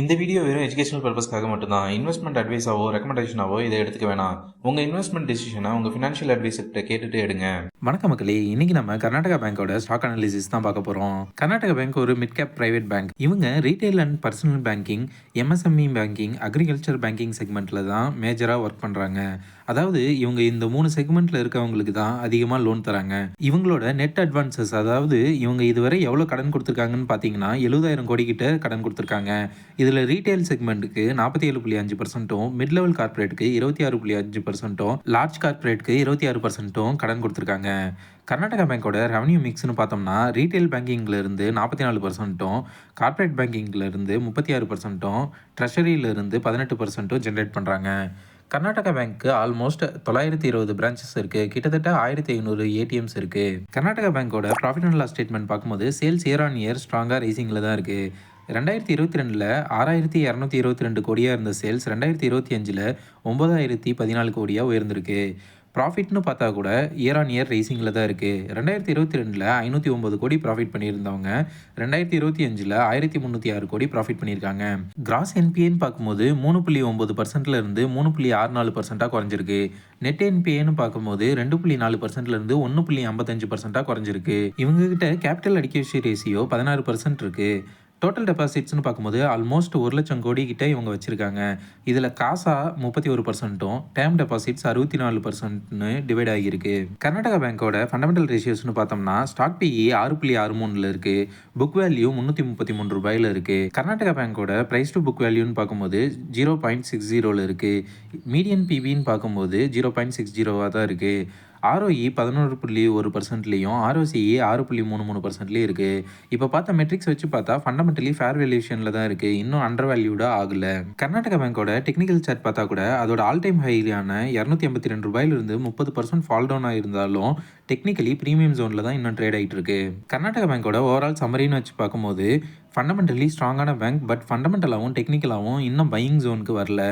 இந்த வீடியோ வெறும் எஜுகேஷனல் பர்பஸ்க்காக மட்டும்தான். இன்வெஸ்ட்மெண்ட் அட்வைஸாவோ ரெக்கமெண்டேஷனாவோ இதை எடுத்துக்க வேணாம். உங்க இன்வெஸ்ட்மெண்ட் டிசிஷனை உங்க ஃபினான்ஷியல் அட்வைசர்கிட்ட கேட்டுட்டு எடுங்க. வணக்கம் மக்களே, இன்னைக்கு நம்ம கர்நாடகா பேங்கோட ஸ்டாக் அனாலிசிஸ் தான் பார்க்க போறோம். கர்நாடகா பேங்க் ஒரு மிட் கேப் பிரைவேட் பேங்க். இவங்க retail and personal banking, MSME banking, agriculture banking செக்மெண்ட்ல தான் மேஜரா ஒர்க் பண்றாங்க. அதாவது இவங்க இந்த 3 செக்மெண்ட்ல இருக்கவங்களுக்கு தான் அதிகமாக லோன் தராங்க. இவங்களோட நெட் அட்வான்சஸ், அதாவது இவங்க இதுவரை எவ்வளோ கடன் கொடுத்துருக்காங்கன்னு பார்த்தீங்கன்னா 70,000 கோடி கிட்ட கடன் கொடுத்துருக்காங்க. இதில் ரீட்டைல் செக்மெண்ட்டுக்கு 47.5%, மிட் லெவல் கார்பரேட்டுக்கு 26.5%, லார்ஜ் கார்பரேட்டுக்கு 26% கடன் கொடுத்துருக்காங்க. கர்நாடகா பேங்கோட ரெவன்யூ மிக்ஸ்னு பார்த்தோம்னா ரீட்டைல் பேங்கிங்ல இருந்து 44%, கார்பரேட் பேங்கிங்ல இருந்து 36%, ட்ரெஷரியில இருந்து 18% ஜென்ரேட் பண்ணுறாங்க. கர்நாடகா பேங்க்கு ஆல்மோஸ்ட் 920 பிரான்ச்சஸ் இருக்கு. கிட்டத்தட்ட 1500 ஏடிஎம்ஸ் இருக்கு. கர்நாடகா பேங்கோட ப்ராஃபிட் அண்ட் லாஸ் ஸ்டேட்மெண்ட் பார்க்கும்போது சேல்ஸ் இயர் ஆன் இயர் ஸ்ட்ராங்காக ரைசிங்கில் தான் இருக்கு. 2022 6,222 கோடியாக இருந்த சேல்ஸ் 2025 9,014 கோடியாக உயர்ந்திருக்கு. ப்ராஃபிட்னு பார்த்தா கூட இயர் ஆன் இயர் ரைசிங்கில் தான் இருக்குது. 2022 509 கோடி ப்ராஃபிட் பண்ணியிருந்தவங்க 2025 1,306 கோடி ப்ராஃபிட் பண்ணியிருக்காங்க. கிராஸ் என்பிஏன்னு பார்க்கும்போது 3.9% இருந்து 3.64% குறைஞ்சிருக்கு. நெட் என்பிஏன்னு பார்க்கும்போது 2.4% இருந்து 1.55% குறைஞ்சிருக்கு. இவங்க கிட்ட கேபிட்டல் அடிக்கேஷன் ரேஷியோ 16% இருக்கு. டோட்டல் டெபாசிட்ஸ்னு பார்க்கும்போது ஆல்மோஸ்ட் 1,00,000 கோடி கிட்ட இவங்க வச்சிருக்காங்க. இதில் காசா 31%, டேர்ம் டெபாசிட்ஸ் 64%ன்னு டிவைட் ஆகியிருக்கு. கர்நாடகா பேங்கோட ஃபண்டமெண்டல் ரேஷியோஸ்னு பார்த்தோம்னா ஸ்டாக் பிஇ 6.63 இருக்கு. புக் வேல்யூ 333 ரூபாயில் இருக்கு. கர்நாடகா பேங்கோட பிரைஸ் டு புக் வேல்யூன்னு பார்க்கும்போது 0.60 இருக்கு. மீடியன் பிபின்னு பார்க்கும்போது 0.60 தான் இருக்கு. ROE 11.1%லையும் ROCE 6.33%லையும் இருக்குது. இப்போ பார்த்த மெட்ரிக்ஸ் வச்சு பார்த்தா ஃபண்டமெண்டலி ஃபேர் வேல்யூஷனில் தான் இருக்குது. இன்னும் அண்டர் வேல்யூடாக ஆகலை. கர்நாடகா பேங்கோட டெக்னிக்கல் சார்ட் பார்த்தா கூட அதோட ஆல் டைம் ஹையான 282 ரூபாயிலிருந்து 30% ஃபால் டவுன் ஆகியிருந்தாலும் டெக்னிக்கலி ப்ரீமியம் ஜோனில் தான் இன்னும் ட்ரேட் ஆகிட்டு இருக்கு. கர்நாடகா பேங்கோட ஓவரால் சம்மரின்னு வச்சு பார்க்கும்போது ஃபண்டமெண்டலி ஸ்ட்ராங்கான பேங்க், பட் ஃபண்டமெண்டலாகவும் டெக்னிக்கலாகவும் இன்னும் பையிங் ஜோனுக்கு வரல.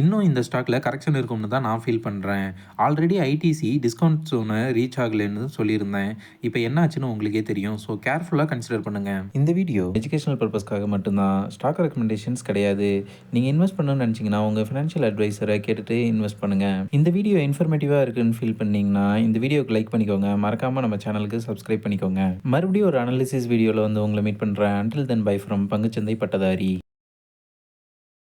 இன்னும் இந்த ஸ்டாக்ல கரெக்ஷன் இருக்கும்னு தான் நான் ஃபீல் பண்ணுறேன். ஆல்ரெடி ஐடிசி டிஸ்கவுண்ட் ஜோனை ரீச் ஆகலைன்னு சொல்லியிருந்தேன். இப்போ என்ன ஆச்சுன்னு உங்களுக்கே தெரியும். ஸோ கேர்ஃபுல்லாக கன்சிடர் பண்ணுங்கள். இந்த வீடியோ எஜுகேஷனல் பர்பஸ்க்காக மட்டும்தான். ஸ்டாக் ரெக்கமெண்டேஷன்ஸ் கிடையாது. நீங்கள் இன்வெஸ்ட் பண்ணணும்னு நினச்சிங்கன்னா உங்கள் ஃபினான்ஷியல் அட்வைசரை கேட்டுட்டு இன்வெஸ்ட் பண்ணுங்கள். இந்த வீடியோ இன்ஃபர்மேட்டிவாக இருக்குன்னு ஃபீல் பண்ணிங்கன்னா இந்த வீடியோக்கு லைக் பண்ணிக்கோங்க. மறக்காமல் நம்ம சேனலுக்கு சப்ஸ்கிரைப் பண்ணிக்கோங்க. மறுபடியும் ஒரு அனாலிசிஸ் வீடியோவில் வந்து உங்களை மீட் பண்ணுறேன். அன்டில் தென் பை ஃப்ரம் பங்குச்சந்தை பட்டதாரி.